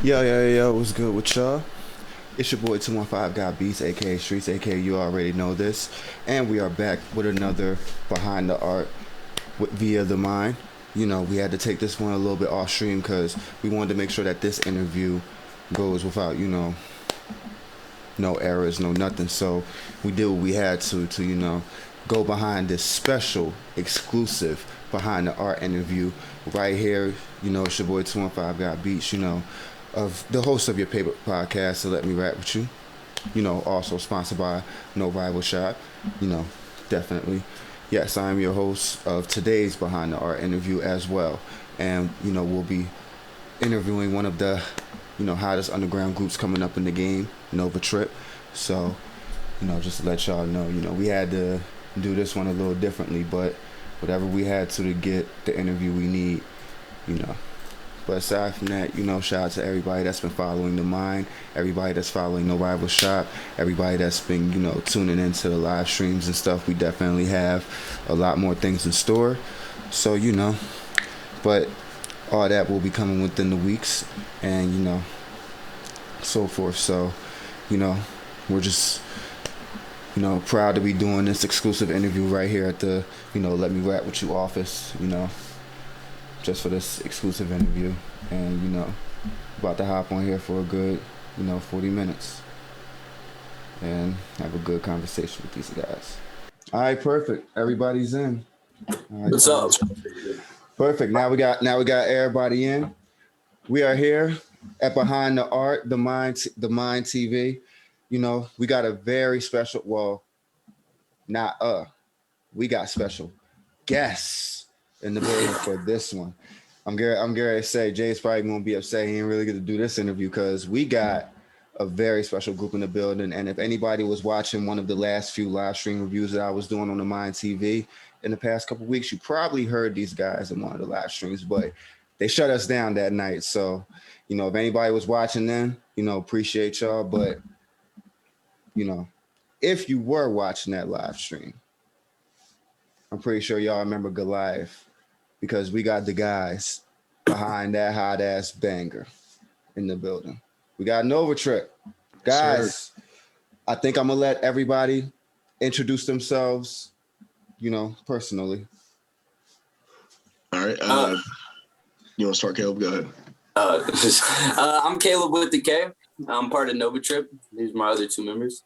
Yo, what's good with y'all? It's your boy 215 Got Beats, aka Streets, aka you already know this. And we are back with another Behind the Art via the Mind. We had to take this one a little bit off stream because we wanted to make sure that this interview goes without, no errors, no nothing. So we did what we had to go behind this special, exclusive Behind the Art interview right here. It's your boy 215 Got Beats, of the host of your favorite podcast, So Let Me Rap With You. Also sponsored by Novatrip. You know, definitely. Yes, I am your host of today's Behind the Art interview as well. And, we'll be interviewing one of the, hottest underground groups coming up in the game, Novatrip. So, just to let y'all know, we had to do this one a little differently, but whatever we had to get the interview we need, you know. But aside from that, shout out to everybody that's been following the Mind, everybody that's following No Rival Shop, everybody that's been, tuning into the live streams and stuff. We definitely have a lot more things in store. So, but all that will be coming within the weeks and, so forth. So, we're just, proud to be doing this exclusive interview right here at the, Let Me Rap With You office, just for this exclusive interview. And, about to hop on here for a good, 40 minutes and have a good conversation with these guys. All right, perfect. Everybody's in. All right, What's up? Perfect. Now we got everybody in. We are here at Behind the Art, the Mind TV. We got a very special, we got special guests in the building for this one. I'm going to say Jay's probably going to be upset he ain't really get to do this interview because we got a very special group in the building. And if anybody was watching one of the last few live stream reviews that I was doing on the Mind TV in the past couple of weeks, you probably heard these guys in one of the live streams, but they shut us down that night. So, if anybody was watching then, appreciate y'all. But, if you were watching that live stream, I'm pretty sure y'all remember Goliath because we got the guys behind that hot ass banger in the building. We got Novatrip. Guys, I think I'm gonna let everybody introduce themselves, personally. All right. You want to start, Caleb? Go ahead. I'm Caleb with the K. I'm part of Novatrip. These are my other two members.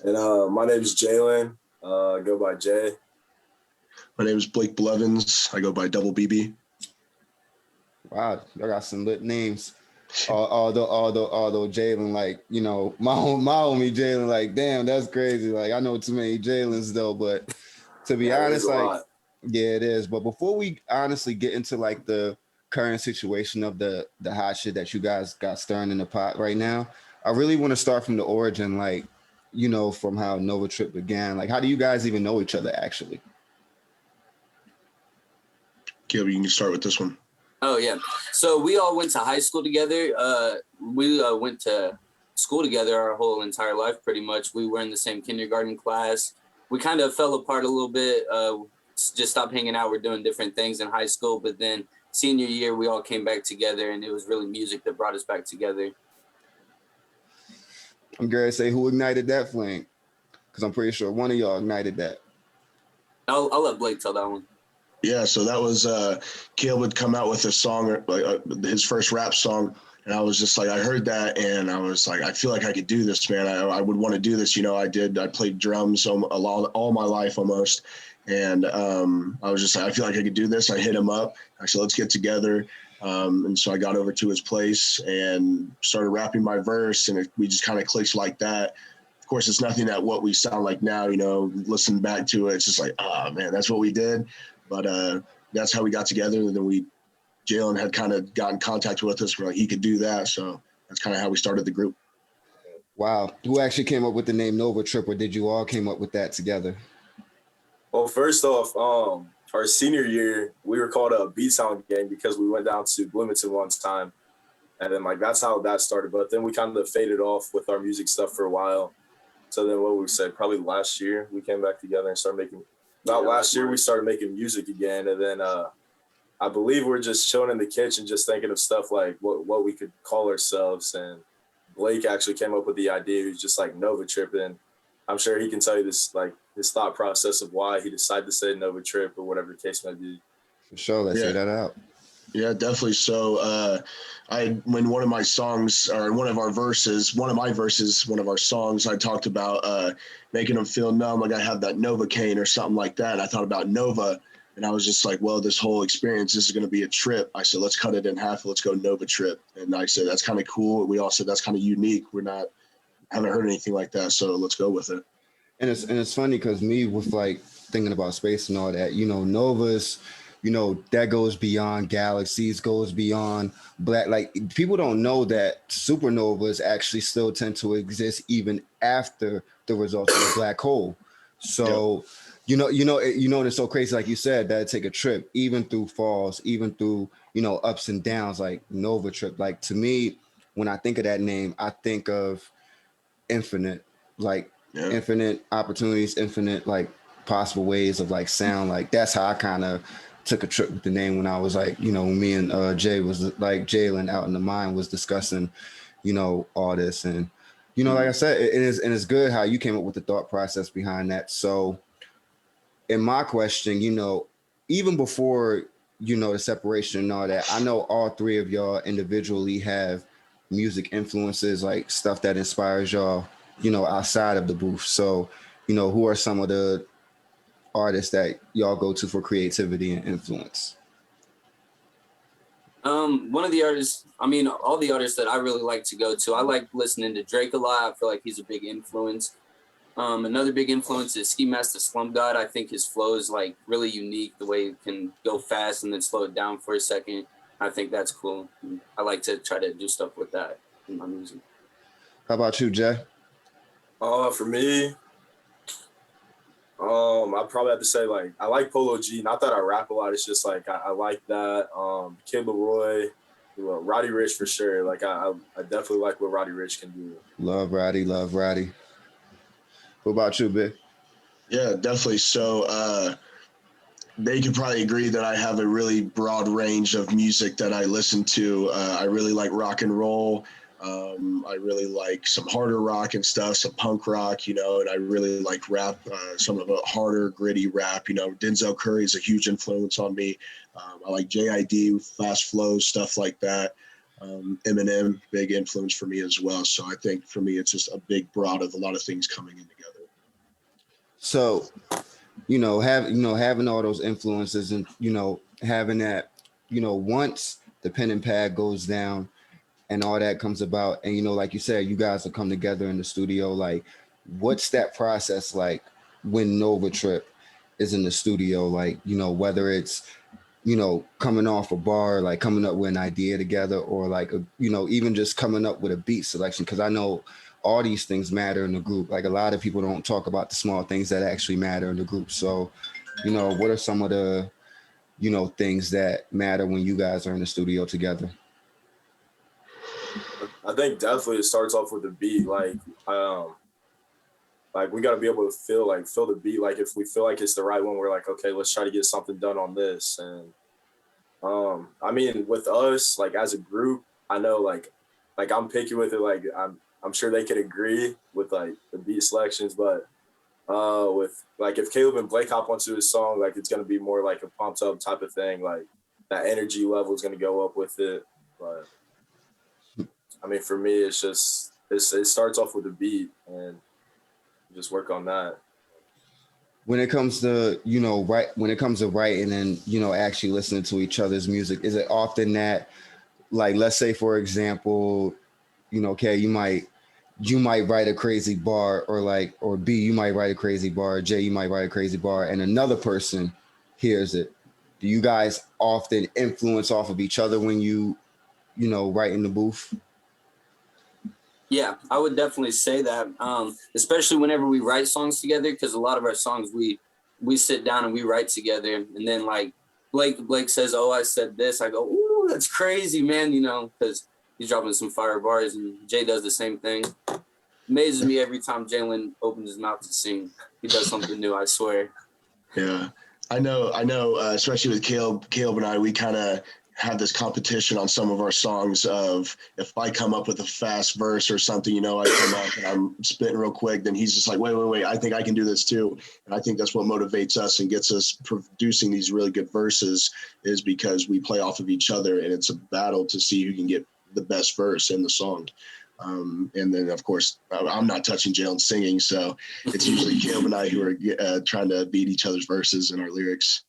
And my name is Jalen. I go by Jay. My name is Blake Blevins. I go by Double BB. Wow, y'all got some lit names. Although Jalen, my homie Jalen, damn, that's crazy. I know too many Jalen's though, but to be honest, yeah, it is. But before we honestly get into the current situation of the hot shit that you guys got stirring in the pot right now, I really want to start from the origin, from how Novatrip began. How do you guys even know each other actually? Caleb, you can start with this one. Oh, yeah. So we all went to high school together. We went to school together our whole entire life, pretty much. We were in the same kindergarten class. We kind of fell apart a little bit, just stopped hanging out. We're doing different things in high school. But then senior year, we all came back together, and it was really music that brought us back together. I'm going to say, who ignited that flame? Because I'm pretty sure one of y'all ignited that. I'll let Blake tell that one. Yeah, so that was Caleb would come out with a song, his first rap song, and I was just I heard that, and I was I feel like I could do this, man. I would want to do this. I played drums all my life almost, and I was just I feel like I could do this. I hit him up. I said, let's get together. And so I got over to his place and started rapping my verse, and we just kind of clicked like that. Of course, it's nothing that what we sound like now, listen back to it. It's just man, that's what we did. But that's how we got together. And then Jalen had kind of got in contact with us where he could do that. So that's kind of how we started the group. Wow. Who actually came up with the name Novatrip, or did you all came up with that together? Well, first off, our senior year, we were called a Beat Sound Gang because we went down to Bloomington one time. And then that's how that started. But then we kind of faded off with our music stuff for a while. So then what we said, probably last year, we came back together and started making – last year we started making music again, and then I believe we're just chilling in the kitchen, just thinking of stuff like what we could call ourselves. And Blake actually came up with the idea. He was just like Novatrip, and I'm sure he can tell you this, like his thought process of why he decided to say Novatrip or whatever the case may be. For sure, let's say that out. Yeah, definitely. So when one of my songs or one of my verses, one of our songs, I talked about making them feel numb, like I have that Novocaine or something like that. I thought about Nova, and I was just like, well, this whole experience, this is going to be a trip. I said, let's cut it in half. Let's go Novatrip. And I said, that's kind of cool. We all said that's kind of unique. Haven't heard anything like that, so let's go with it. And it's funny because me with like thinking about space and all that, Novas, that goes beyond galaxies, goes beyond black. Like people don't know that supernovas actually still tend to exist even after the results of the black hole. So, and it's so crazy, like you said, that take a trip, even through falls, even through, ups and downs, like Novatrip. Like to me, when I think of that name, I think of infinite, like infinite opportunities, infinite like possible ways of like sound. Like that's how I kind of took a trip with the name when I was like, me and Jay was like Jalen out in the mine was discussing, all this. And, like I said, it's good how you came up with the thought process behind that. So in my question, even before, the separation and all that, I know all three of y'all individually have music influences, like stuff that inspires y'all, outside of the booth. So, who are some of the artists that y'all go to for creativity and influence? One of the artists, all the artists that I really like to go to, I like listening to Drake a lot. I feel like he's a big influence. Another big influence is Ski Master Slump God. I think his flow is like really unique, the way he can go fast and then slow it down for a second. I think that's cool. I like to try to do stuff with that in my music. How about you, Jay? For me, I probably have to say like I like Polo G. Not that I rap a lot. It's just like I like that. Kid Leroy, Roddy Ricch for sure. Like I definitely like what Roddy Ricch can do. Love Roddy. What about you, Big? Yeah, definitely. So they could probably agree that I have a really broad range of music that I listen to. I really like rock and roll. I really like some harder rock and stuff, some punk rock, and I really like rap, some of the harder, gritty rap. Denzel Curry is a huge influence on me. I like JID, fast flows, stuff like that. Eminem, big influence for me as well. So I think for me, it's just a big broad of a lot of things coming in together. So, having all those influences and, having that, once the pen and pad goes down and all that comes about, and, like you said, you guys will come together in the studio. Like, what's that process like when Novatrip is in the studio? Like, whether it's, coming off a bar, like coming up with an idea together, or like, even just coming up with a beat selection. Cause I know all these things matter in the group. Like a lot of people don't talk about the small things that actually matter in the group. So, what are some of the, things that matter when you guys are in the studio together? I think definitely it starts off with the beat. Like we got to be able to feel the beat. Like if we feel like it's the right one, we're like, okay, let's try to get something done on this. And with us, like as a group, I know like I'm picky with it. Like I'm sure they could agree with like the beat selections, but with like if Caleb and Blake hop onto his song, like it's gonna be more like a pumped up type of thing. Like that energy level is gonna go up with it. But for me, it's just it starts off with a beat and just work on that. When it comes to, when it comes to writing and, actually listening to each other's music, is it often that, like, let's say, for example, okay, you might write a crazy bar, or B, you might write a crazy bar, J, you might write a crazy bar, and another person hears it. Do you guys often influence off of each other when you write in the booth? Yeah, I would definitely say that, especially whenever we write songs together, because a lot of our songs we sit down and we write together, and then like Blake says, "Oh, I said this," I go, "Ooh, that's crazy, man," because he's dropping some fire bars, and Jay does the same thing. Amazes me every time Jalen opens his mouth to sing. He does something new, I swear. Yeah. I know, especially with Caleb and I, we kind of have this competition on some of our songs of if I come up with a fast verse or something, I come up and I'm spitting real quick, then he's just like, wait, I think I can do this too. And I think that's what motivates us and gets us producing these really good verses is because we play off of each other and it's a battle to see who can get the best verse in the song. And then, of course, I'm not touching Jalen singing, so it's usually Caleb and I who are trying to beat each other's verses and our lyrics.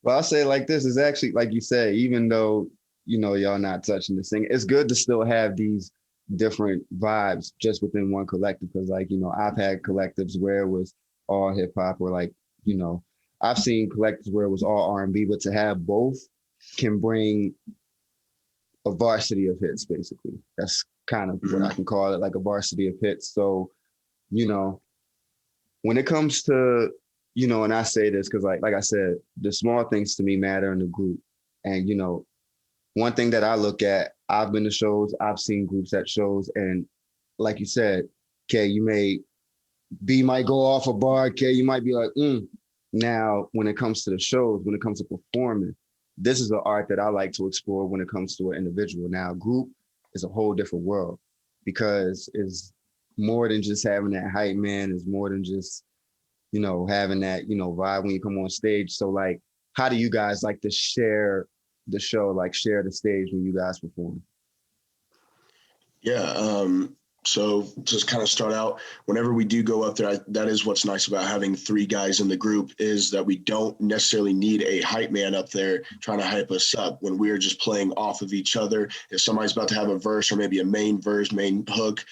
Well, I'll say like this is actually, like you say, even though, y'all not touching the singing, it's good to still have these different vibes just within one collective. Because like, I've had collectives where it was all hip hop or like, I've seen collectives where it was all R&B, but to have both can bring a varsity of hits, basically. That's kind of what I can call it, like a varsity of hits. So, when it comes to, and I say this because like I said, the small things to me matter in the group. And, one thing that I look at, I've been to shows, I've seen groups at shows, and like you said, Kay, B might go off a bar, Kay, you might be like, Now, when it comes to the shows, when it comes to performing, this is an art that I like to explore when it comes to an individual. Now, group is a whole different world because it's more than just having that hype man, it's more than just having that, vibe when you come on stage. So like, how do you guys like to share the show, like share the stage when you guys perform? Yeah. So just kind of start out, whenever we do go up there, that is what's nice about having three guys in the group is that we don't necessarily need a hype man up there trying to hype us up when we're just playing off of each other. If somebody's about to have a verse or maybe a main verse, main hook,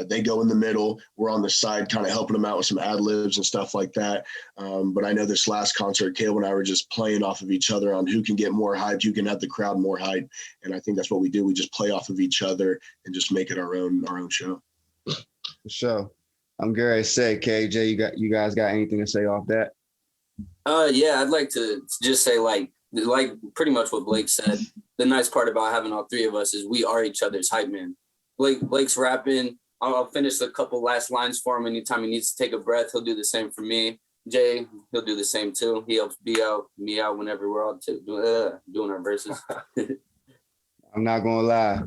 they go in the middle. We're on the side kind of helping them out with some ad libs and stuff like that. But I know this last concert, Caleb and I were just playing off of each other on who can get more hyped, who can have the crowd more hyped. And I think that's what we do. We just play off of each other and just make it our own show. For sure. I'm Gary. Say, KJ, you guys got anything to say off that? Yeah, I'd like to just say like pretty much what Blake said. The nice part about having all three of us is we are each other's hype man. Blake's rapping. I'll finish a couple last lines for him anytime he needs to take a breath. He'll do the same for me. Jay, he'll do the same too. He helps me out whenever we're all doing our verses. I'm not gonna lie,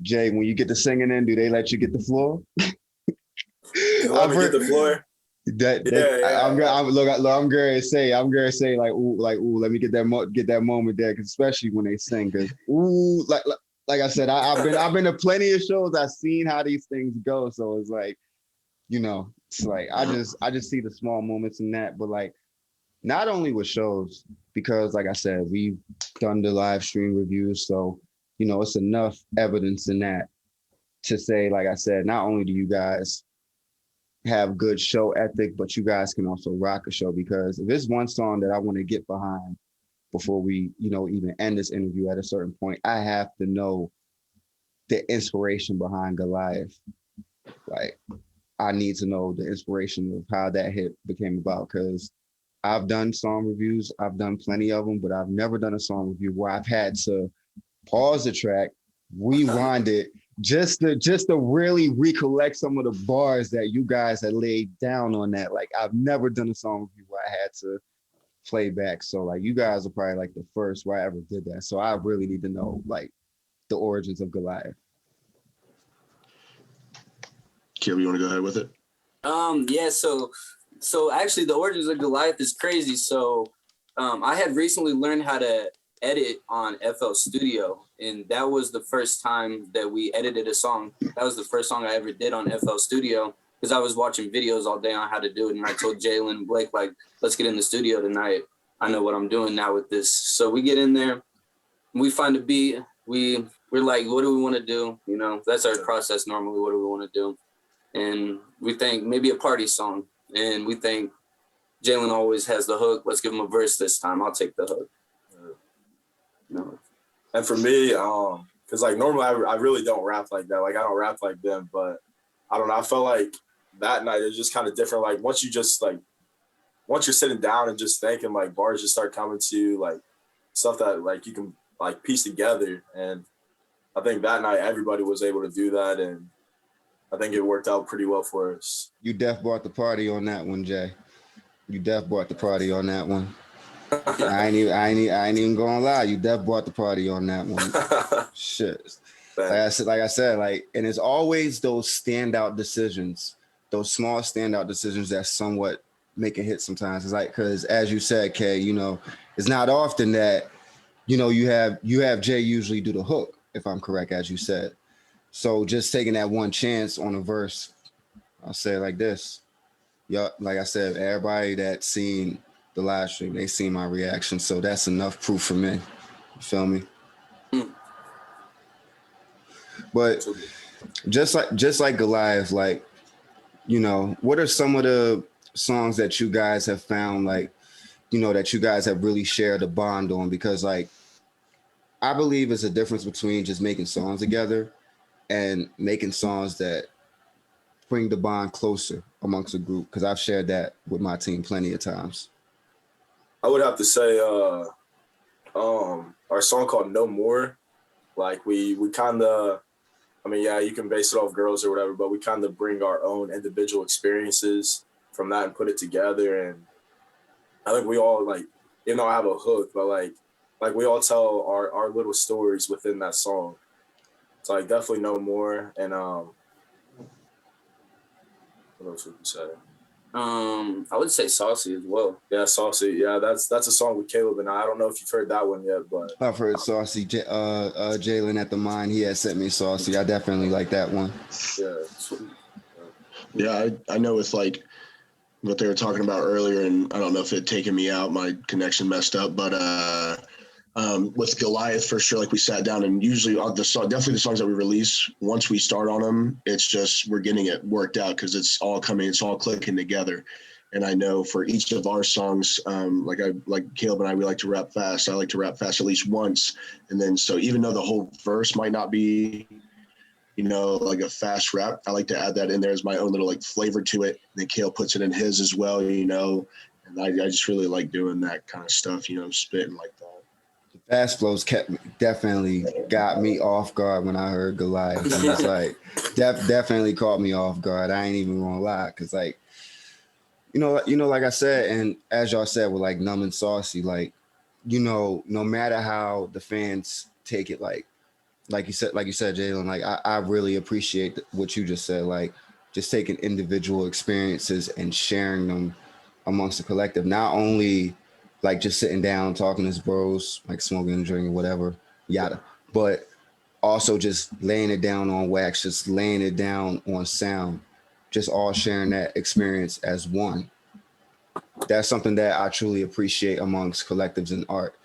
Jay. When you get to singing in, do they let you get the floor? Let me get the floor. I'm going to say like, ooh, let me get that moment there, because especially when they sing, because like I said, I've been to plenty of shows. I've seen how these things go, so it's like, it's like I just see the small moments in that, but like not only with shows, because like I said, we've done the live stream reviews, so it's enough evidence in that to say, like I said, not only do you guys have good show ethic, but you guys can also rock a show, because if it's one song that I want to get behind before we, even end this interview at a certain point, I have to know the inspiration behind Goliath. Like, I need to know the inspiration of how that hit became about, because I've done song reviews, I've done plenty of them, but I've never done a song review where I've had to pause the track, rewind it, just to really recollect some of the bars that you guys had laid down on that. Like, I've never done a song review where I had to play back. So like, you guys are probably like the first where I ever did that. So I really need to know like the origins of Goliath. Caleb, you want to go ahead with it? Yeah, so actually the origins of Goliath is crazy. So I had recently learned how to edit on FL Studio, and that was the first time that we edited a song. That was the first song I ever did on FL Studio, because I was watching videos all day on how to do it, and I told Jalen and Blake, like, let's get in the studio tonight. I know what I'm doing now with this. So we get in there, we find a beat, we're like, what do we want to do? That's our process normally. What do we want to do? And we think maybe a party song, and we think Jalen always has the hook. Let's give him a verse this time. I'll take the hook. And for me, because like normally I really don't rap like that. Like, I don't rap like them, but I don't know. I felt like that night it was just kind of different. Like, once you're sitting down and just thinking, like, bars just start coming to you, like stuff that like you can like piece together. And I think that night everybody was able to do that, and I think it worked out pretty well for us. You def brought the party on that one, Jay. You def brought the party on that one. I ain't even gonna lie. You def brought the party on that one. Shit. Like I said, like, and it's always those standout decisions, those small standout decisions that somewhat make a hit sometimes. It's like, because as you said, Kay, you know, it's not often that, you know, you have Jay usually do the hook, if I'm correct, as you said. So just taking that one chance on a verse, I'll say it like this. Yeah, like I said, everybody that seen the live stream, they seen my reaction. So that's enough proof for me. You feel me? But just like Goliath, like, you know, what are some of the songs that you guys have found, like, you know, that you guys have really shared a bond on? Because, like, I believe it's a difference between just making songs together and making songs that bring the bond closer amongst a group. Because I've shared that with my team plenty of times. I would have to say our song called No More. Like we kind of, I mean, yeah, you can base it off girls or whatever, but we kind of bring our own individual experiences from that and put it together. And I think we all, like, even though I have a hook, but like we all tell our little stories within that song. So like definitely No More. And what else would you say? I would say Saucy as well. Yeah, Saucy. Yeah, that's a song with Caleb and I don't know if you've heard that one yet, but I've heard Saucy. Jalen at the mine, he had sent me Saucy. I definitely like that one. Yeah, I know with like what they were talking about earlier, and I don't know if it taken me out, my connection messed up, but with Goliath for sure, like we sat down and usually definitely the songs that we release, once we start on them, it's just we're getting it worked out because it's all clicking together. And I know for each of our songs, like Caleb and I, we like to rap fast. I like to rap fast at least once, and then so even though the whole verse might not be, you know, like a fast rap, I like to add that in there as my own little like flavor to it. And then Kale puts it in his as well, you know. And I just really like doing that kind of stuff, you know, spitting like that. Fast flows definitely got me off guard when I heard Goliath. And it's like definitely caught me off guard. I ain't even gonna lie, because like, you know, like I said, and as y'all said with like Numb and Saucy, like, you know, no matter how the fans take it, like you said, Jalen, like I really appreciate what you just said, like just taking individual experiences and sharing them amongst the collective, not only like just sitting down talking as bros, like smoking and drinking, whatever, yada, but also just laying it down on wax, just laying it down on sound, just all sharing that experience as one. That's something that I truly appreciate amongst collectives in art.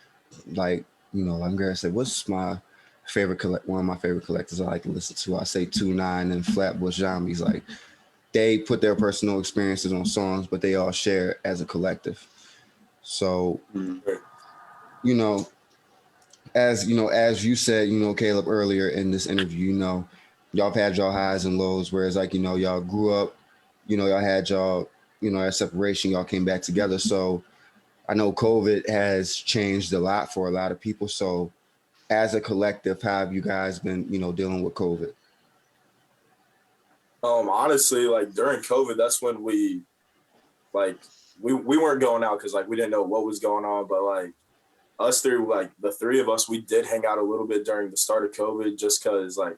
Like, you know, I'm gonna say, what's my favorite one of my favorite collectors I like to listen to? I say 2-9 and Flatbush Zombies. Like, they put their personal experiences on songs, but they all share as a collective. So, you know, as you said, you know, Caleb, earlier in this interview, you know, y'all have had y'all highs and lows, whereas like, you know, y'all grew up, you know, y'all had y'all, you know, at separation, y'all came back together. So I know COVID has changed a lot for a lot of people. So as a collective, how have you guys been, you know, dealing with COVID? Honestly, like during COVID, that's when we weren't going out because like we didn't know what was going on, but like us three, like the three of us, we did hang out a little bit during the start of COVID just because like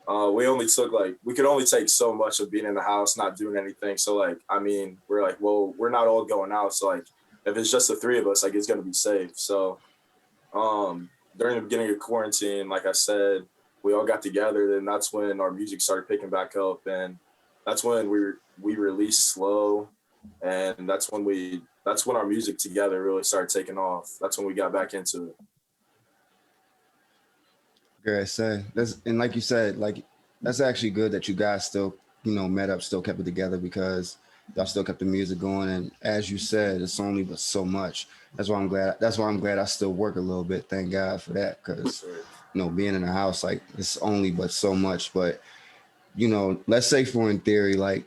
we could only take so much of being in the house, not doing anything. So like, I mean, we're like, well, we're not all going out. So like, if it's just the three of us, like it's going to be safe. So during the beginning of quarantine, like I said, we all got together, and that's when our music started picking back up. And that's when we released Slow. And that's when our music together really started taking off. That's when we got back into it. Good say. And like you said, like that's actually good that you guys still, you know, met up, still kept it together, because y'all still kept the music going. And as you said, it's only but so much. That's why I'm glad I still work a little bit. Thank God for that, because you know, being in the house, like it's only but so much. But you know, let's say for in theory, like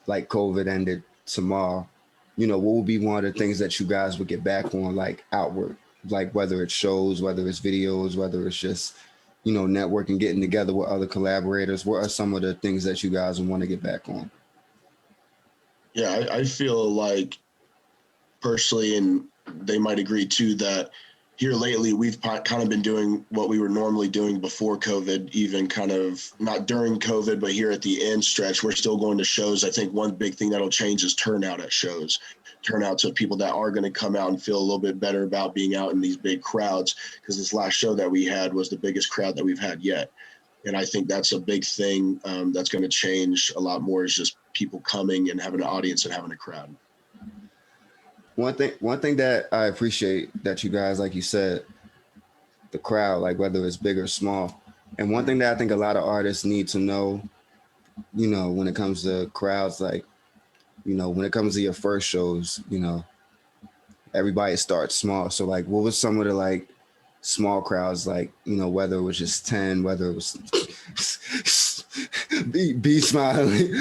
COVID ended tomorrow, you know, what would be one of the things that you guys would get back on, like outward, like whether it's shows, whether it's videos, whether it's just, you know, networking, getting together with other collaborators? What are some of the things that you guys would want to get back on? Yeah, I feel like personally, and they might agree too, that here lately we've kind of been doing what we were normally doing before COVID, even kind of not during COVID, but here at the end stretch, we're still going to shows. I think one big thing that'll change is turnout at shows, turnouts of people that are going to come out and feel a little bit better about being out in these big crowds, because this last show that we had was the biggest crowd that we've had yet. And I think that's a big thing that's going to change a lot more, is just people coming and having an audience and having a crowd. One thing that I appreciate that you guys, like you said, the crowd, like whether it's big or small. And one thing that I think a lot of artists need to know, you know, when it comes to crowds, like, you know, when it comes to your first shows, you know, everybody starts small. So like, what was some of the like small crowds, like, you know, whether it was just 10, whether it was be smiling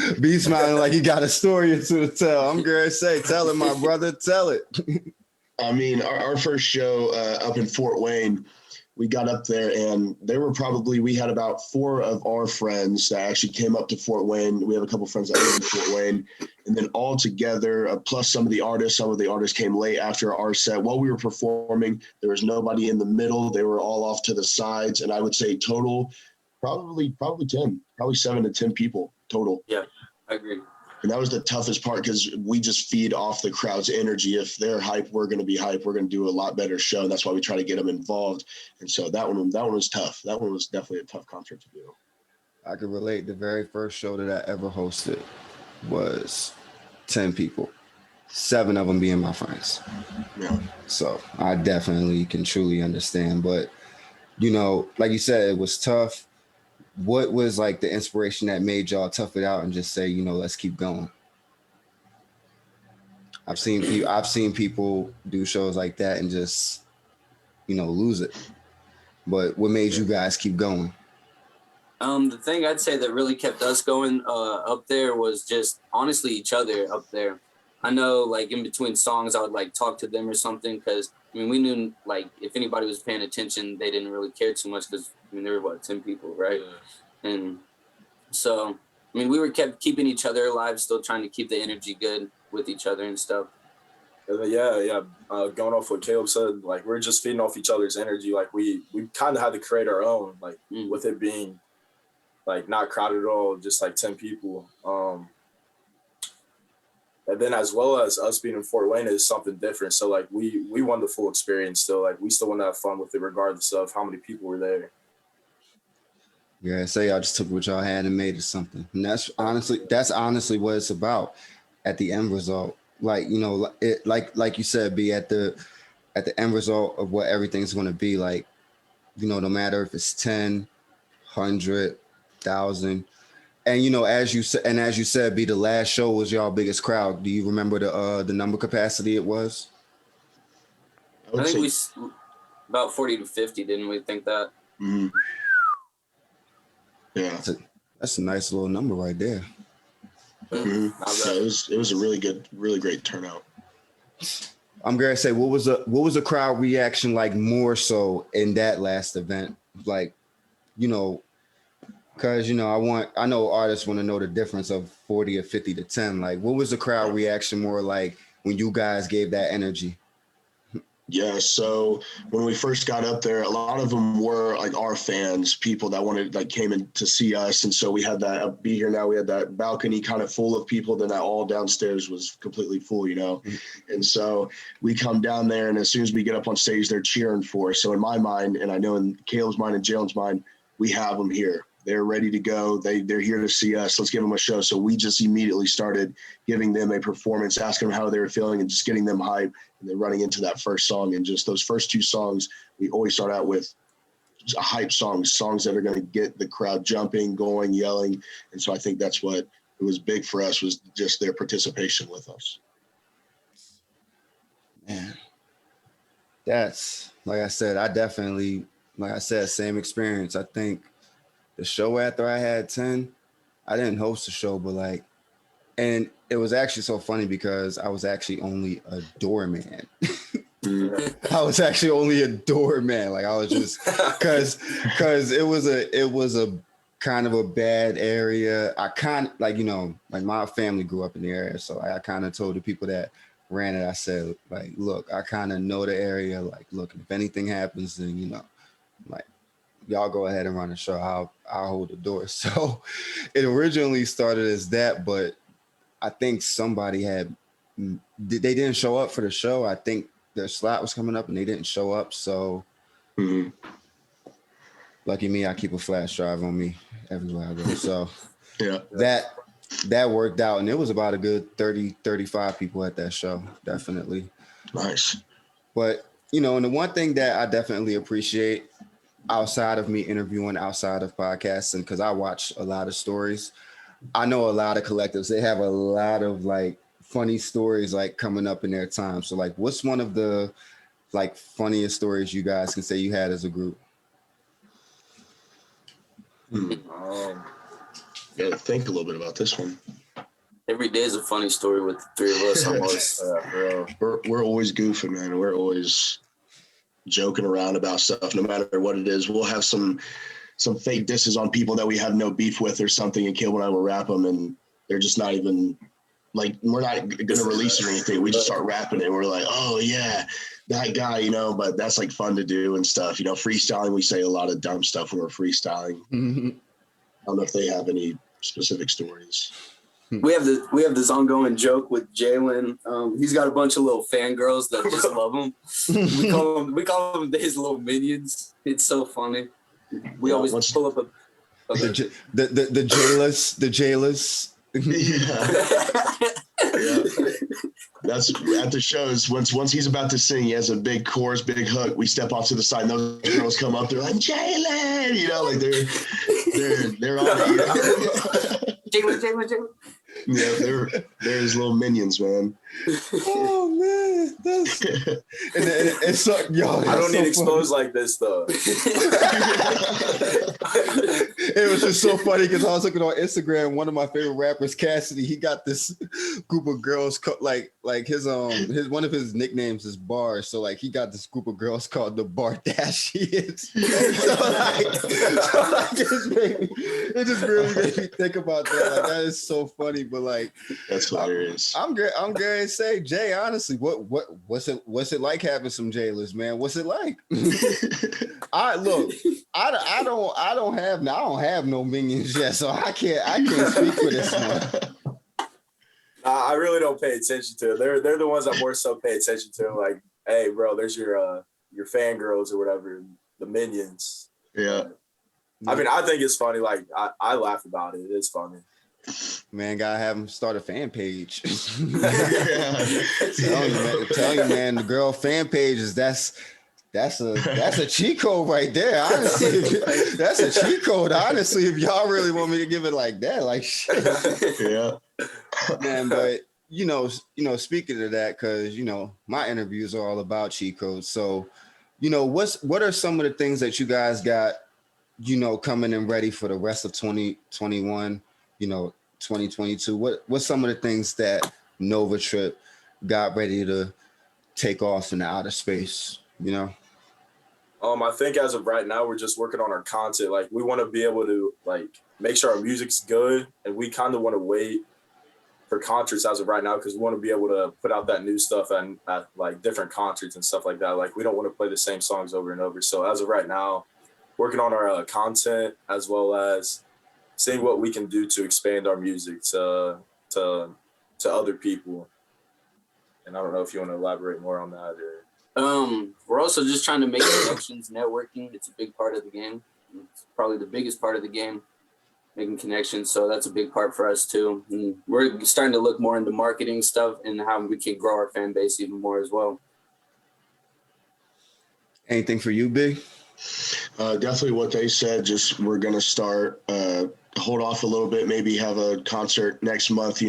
like you got a story or two to tell. I'm gonna say, tell it, my brother, tell it. I mean, our first show up in Fort Wayne, we got up there and we had about 4 of our friends that actually came up to Fort Wayne. We have a couple of friends that live in Fort Wayne. And then all together, plus some of the artists came late after our set. While we were performing, there was nobody in the middle. They were all off to the sides. And I would say total, probably 10, probably 7 to 10 people total. Yeah, I agree. And that was the toughest part, because we just feed off the crowd's energy. If they're hype, we're going to be hype. We're going to do a lot better show. And that's why we try to get them involved. And so that one was tough. That one was definitely a tough concert to do. I could relate. The very first show that I ever hosted was 10 people, 7 of them being my friends. Yeah. So I definitely can truly understand. But, you know, like you said, it was tough. What was like the inspiration that made y'all tough it out and just say, you know, let's keep going? I've seen people do shows like that and just, you know, lose it. But what made you guys keep going? The thing I'd say that really kept us going up there was just honestly each other up there. I know, like, in between songs, I would like talk to them or something, because I mean, we knew, like, if anybody was paying attention, they didn't really care too much, because I mean, there were 10 people, right? And so I mean, we were kept keeping each other alive, still trying to keep the energy good with each other and stuff. Yeah. Going off what Caleb said, like, we're just feeding off each other's energy. Like, we kind of had to create our own, like, with it being like not crowded at all, just like 10 people. And then as well as us being in Fort Wayne is something different. So like we want the full experience still. Like, we still want to have fun with it regardless of how many people were there. Yeah, say y'all just took what y'all had and made it something. And that's honestly what it's about at the end result. Like, you know, it like you said, be at the end result of what everything's going to be. Like, you know, no matter if it's 10, 100, 1,000. And, you know, as you said, be the last show was y'all biggest crowd. Do you remember the number capacity it was? I think we about 40 to 50, didn't we think that? Mm-hmm. Yeah, that's a nice little number right there. Mm-hmm. Yeah, it was a really great turnout. I'm gonna say, what was the crowd reaction like more so in that last event? Like, you know, because, you know, I know artists want to know the difference of 40 or 50 to 10. Like, what was the crowd reaction more like when you guys gave that energy? Yeah, so when we first got up there, a lot of them were like our fans, people that came in to see us. And so we had that Be Here Now, we had that balcony kind of full of people, then that all downstairs was completely full, you know? Mm-hmm. And so we come down there, and as soon as we get up on stage, they're cheering for us. So in my mind, and I know in Caleb's mind and Jalen's mind, we have them here. They're ready to go. They're here to see us. Let's give them a show. So we just immediately started giving them a performance, asking them how they were feeling, and just getting them hype. And then running into that first song, and just those first 2 songs, we always start out with hype songs that are going to get the crowd jumping, going, yelling. And so I think that's what it was big for us, was just their participation with us. Man, that's, like I said, same experience. I think the show after I had 10, I didn't host the show, but and it was actually so funny because I was actually only a doorman. I was actually only a doorman. Like, I was just, cause it was kind of a bad area. I kind of like, like my family grew up in the area. So I kind of told the people that ran it, I said, like, look, I kind of know the area. Like, look, if anything happens, then, like, y'all go ahead and run the show. I'll hold the door. So it originally started as that, but I think somebody they didn't show up for the show. I think their slot was coming up and they didn't show up. So lucky me, I keep a flash drive on me everywhere I go. So yeah, that worked out. And it was about a good 30, 35 people at that show. Definitely. Nice. But, and the one thing that I definitely appreciate outside of me interviewing, outside of podcasting, because I watch a lot of stories, I know a lot of collectives, they have a lot of like funny stories like coming up in their time. So like, what's one of the like funniest stories you guys can say you had as a group? Gotta think a little bit about this one. Every day is a funny story with the three of us almost. We're always goofing, man. We're always joking around about stuff, no matter what it is. We'll have some fake disses on people that we have no beef with or something, and Caleb and I will rap them, and they're just not even like, we're not gonna release it or anything. We just start rapping it. We're like, oh yeah, that guy, but that's like fun to do and stuff. Freestyling, we say a lot of dumb stuff when we're freestyling. I don't know if they have any specific stories. We have this ongoing joke with Jalen. He's got a bunch of little fangirls that just love him. We call them his little minions. It's so funny. We always pull up the jailers. Yeah. That's at the shows. Once he's about to sing, he has a big chorus, big hook. We step off to the side, and those girls come up. They're like, Jalen, like they're on it. Jalen. Yeah, they're his little minions, man. Oh man, that's and it's so, yo. I don't need exposed like this though. It was just so funny because I was looking on Instagram. One of my favorite rappers, Cassidy, he got this group of girls like his one of his nicknames is Bar. So like he got this group of girls called the Bardashians. It just really made me think about that. Like that is so funny, but like that's hilarious. I'm going to say, Jay, honestly, what's it like having some jailers, man? What's it like? I don't have no minions yet, so I can't speak for this one. I really don't pay attention to it. They're the ones I more so pay attention to. Like, hey, bro, there's your fangirls or whatever, the minions. Yeah. I mean, I think it's funny. Like, I laugh about it. It's funny. Man, gotta have him start a fan page. Yeah. Tell you, man, the girl fan pages, that's a cheat code right there. Honestly, that's a cheat code. Honestly, if y'all really want me to give it like that, like shit. Yeah. Man, but speaking of that, because my interviews are all about cheat codes. So, what are some of the things that you guys got, coming in ready for the rest of 2021, 2022? What's some of the things that Novatrip got ready to take off in the outer space? I think as of right now, we're just working on our content. Like, we want to be able to like make sure our music's good, and we kind of want to wait for concerts as of right now because we want to be able to put out that new stuff at like different concerts and stuff like that. Like, we don't want to play the same songs over and over. So as of right now, working on our content as well as seeing what we can do to expand our music to other people. And I don't know if you want to elaborate more on that or. We're also just trying to make connections, networking. It's a big part of the game. It's probably the biggest part of the game, making connections. So that's a big part for us too. And we're starting to look more into marketing stuff and how we can grow our fan base even more as well. Anything for you, Big? Definitely what they said. Just we're gonna start hold off a little bit, maybe have a concert next month,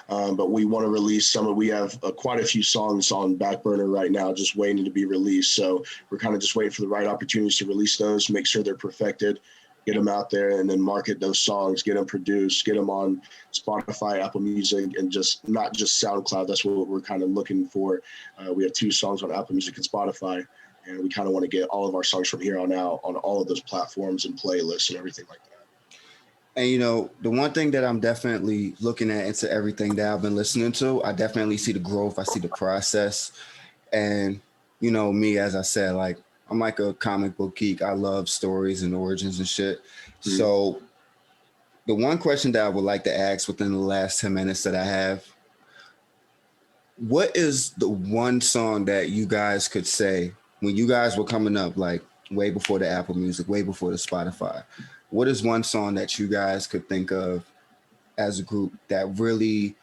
but we want to release some. We have quite a few songs on back burner right now, just waiting to be released. So we're kind of just waiting for the right opportunities to release those, make sure they're perfected, get them out there, and then market those songs, get them produced, get them on Spotify, Apple Music, and just not just SoundCloud. That's what we're kind of looking for. We have 2 songs on Apple Music and Spotify, and we kind of want to get all of our songs from here on out on all of those platforms and playlists and everything like that. And the one thing that I'm definitely looking at into everything that I've been listening to, I definitely see the growth. I see the process. And me, as I said, like I'm like a comic book geek. I love stories and origins and shit. Mhm. So the one question that I would like to ask within the last 10 minutes that I have, what is the one song that you guys could say when you guys were coming up, like way before the Apple Music, way before the Spotify? What is one song that you guys could think of as a group that really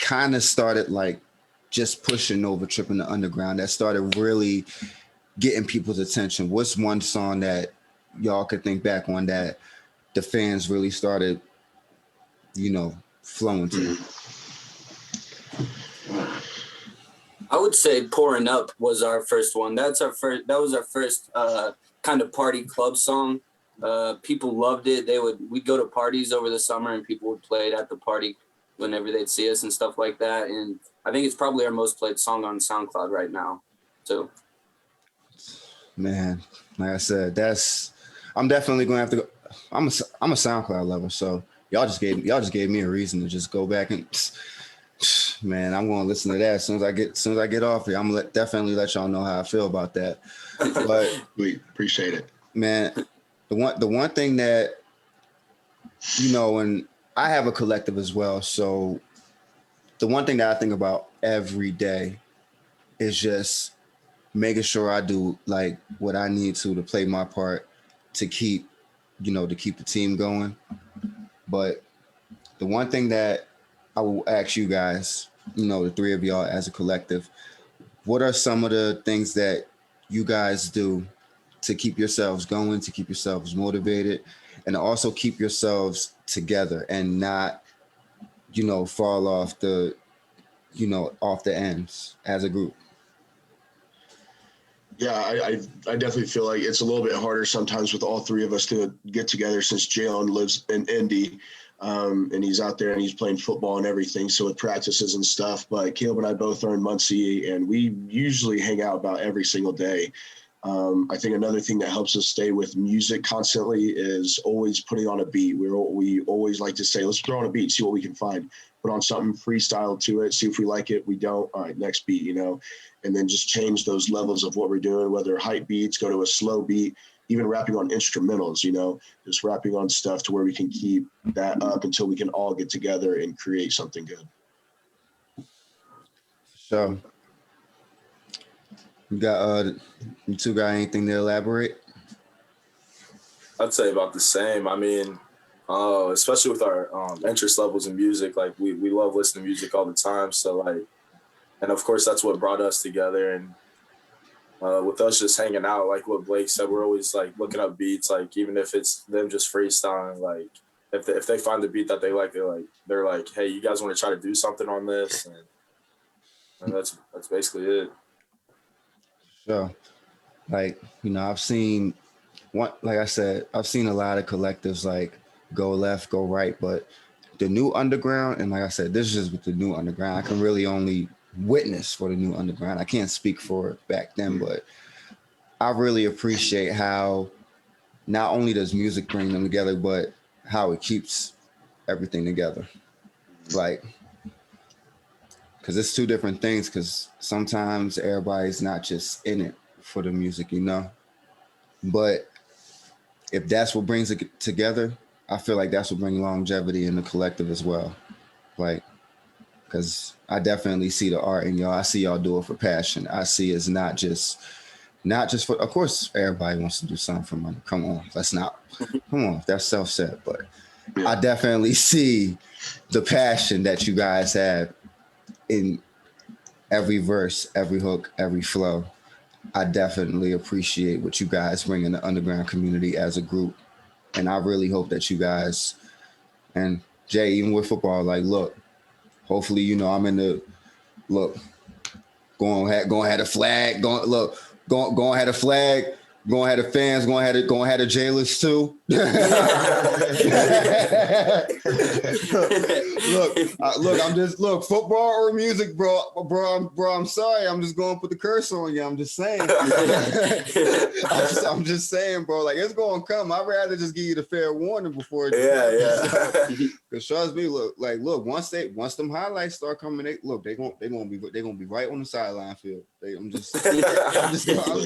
kind of started like just pushing Novatrip in the underground, that started really getting people's attention? What's one song that y'all could think back on that the fans really started, flowing to? I would say "Pouring Up" was our first one. That was our first kind of party club song. People loved it. We'd go to parties over the summer and people would play it at the party whenever they'd see us and stuff like that. And I think it's probably our most played song on SoundCloud right now. So, Man, like I said, I'm definitely gonna have to go. I'm a SoundCloud lover, so y'all just gave me a reason to just go back and man, I'm gonna listen to that as soon as I get off here. I'm gonna definitely let y'all know how I feel about that. But We appreciate it. man, the one thing that and I have a collective as well, so the one thing that I think about every day is just making sure I do like what I need to play my part to keep the team going. But the one thing that I will ask you guys, the three of y'all as a collective, what are some of the things that you guys do to keep yourselves going, to keep yourselves motivated, and to also keep yourselves together and not, fall off the ends as a group? Yeah, I definitely feel like it's a little bit harder sometimes with all three of us to get together since Jalen lives in Indy, and he's out there and he's playing football and everything. So with practices and stuff, but Caleb and I both are in Muncie, and we usually hang out about every single day. I think another thing that helps us stay with music constantly is always putting on a beat. We always like to say, let's throw on a beat, see what we can find, put on something freestyle to it, see if we like it. We don't, all right, next beat, and then just change those levels of what we're doing, whether hype beats, go to a slow beat, even rapping on instrumentals, just rapping on stuff to where we can keep that up until we can all get together and create something good. So you two got anything to elaborate? I'd say about the same. I mean, especially with our interest levels in music, like we love listening to music all the time. So like, and of course that's what brought us together. And with us just hanging out, like what Blake said, we're always like looking up beats, like even if it's them just freestyling, like if they find the beat that they like, they're like, hey, you guys want to try to do something on this? And that's basically it. So, like, I've seen like I said, I've seen a lot of collectives like go left, go right, but the new underground, and like I said, this is just with the new underground. I can really only witness for the new underground. I can't speak for it back then, but I really appreciate how not only does music bring them together, but how it keeps everything together. Like, because it's two different things, because sometimes everybody's not just in it for the music, but if that's what brings it together, I feel like that's what brings longevity in the collective as well. Like, because I definitely see the art in y'all. I see y'all do it for passion. I see it's not just for. Of course, everybody wants to do something for money. Come on, come on. That's self-said, but I definitely see the passion that you guys have in every verse, every hook, every flow. I definitely appreciate what you guys bring in the underground community as a group. And I really hope that you guys, and Jay, even with football, like, look, hopefully, I'm in the, look, going ahead a flag, going ahead a flag, Gonna have the fans, gonna have the jailers too. look, football or music, bro. I'm sorry. I'm just going to put the curse on you. I'm just saying. I'm just saying, bro. Like it's gonna come. I'd rather just give you the fair warning before. Yeah. Because trust me, look. Once them highlights start coming, they gonna be right on the sideline field. I'm just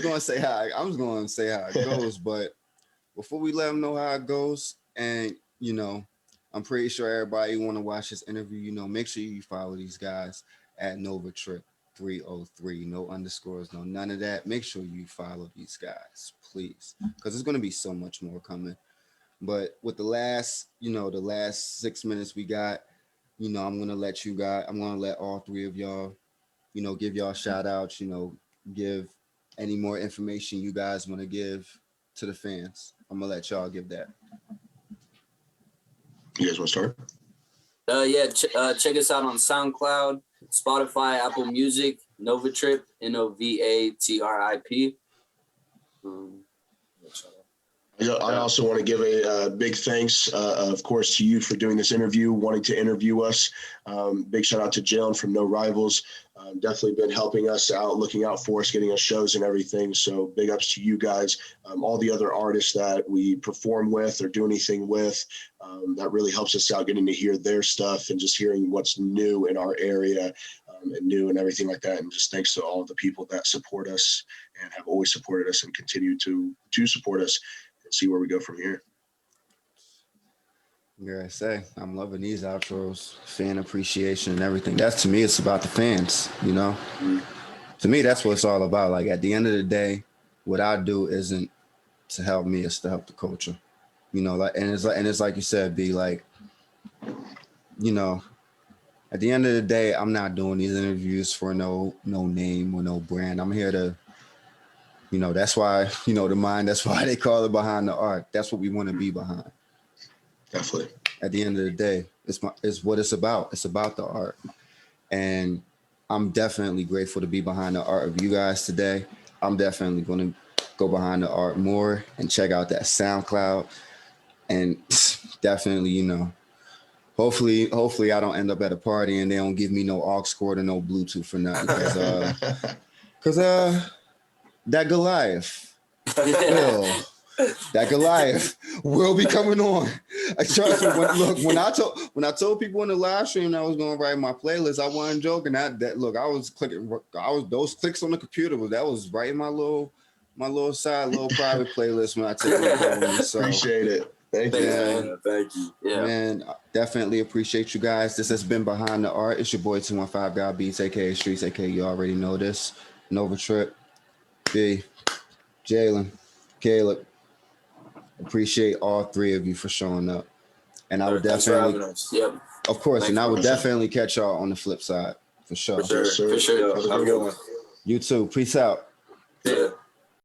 gonna say how it goes. But before we let them know how it goes, and I'm pretty sure everybody want to watch this interview. Make sure you follow these guys at Novatrip 303. No underscores, no none of that. Make sure you follow these guys, please, because there's gonna be so much more coming. But with the last 6 minutes we got, I'm gonna let all three of y'all, give y'all shout outs, give any more information you guys want to give to the fans. I'm gonna let y'all give that. You guys want to start? Check us out on SoundCloud, Spotify, Apple Music, Novatrip, Novatrip. I also want to give a big thanks, of course, to you for doing this interview, wanting to interview us. Big shout out to Jalen from No Rivals. Definitely been helping us out, looking out for us, getting us shows and everything. So big ups to you guys. All the other artists that we perform with or do anything with, that really helps us out, getting to hear their stuff and just hearing what's new in our area and new and everything like that. And just thanks to all of the people that support us and have always supported us and continue to support us. See where we go from here. Yeah, I say I'm loving these outros, fan appreciation and everything. That's, to me, it's about the fans. To me, that's what it's all about. Like at the end of the day, what I do isn't to help me; it's to help the culture. It's like you said, B. Like, at the end of the day, I'm not doing these interviews for no name or no brand. I'm here to. That's why, the mind, that's why they call it behind the art. That's what we want to be behind. Definitely. At the end of the day, it's what it's about. It's about the art. And I'm definitely grateful to be behind the art of you guys today. I'm definitely going to go behind the art more and check out that SoundCloud. And definitely, hopefully I don't end up at a party and they don't give me no aux cord or no Bluetooth for nothing. Because that Goliath will be coming on. I trust me. When I told people in the live stream that I was going to write my playlist, I wasn't joking. I was clicking. Those clicks on the computer was right in my little private playlist when I took it. So appreciate it. Thank you, man. Thank you. Yeah, man. I definitely appreciate you guys. This has been Behind the Art. It's your boy 215 God Beats, aka Streets, aka you already know this. Novatrip. B, Jalen, Caleb, appreciate all three of you for showing up. And I would definitely, of course, and I would definitely catch y'all on the flip side, for sure. For sure. Have a good one. You too. Peace out. Yeah.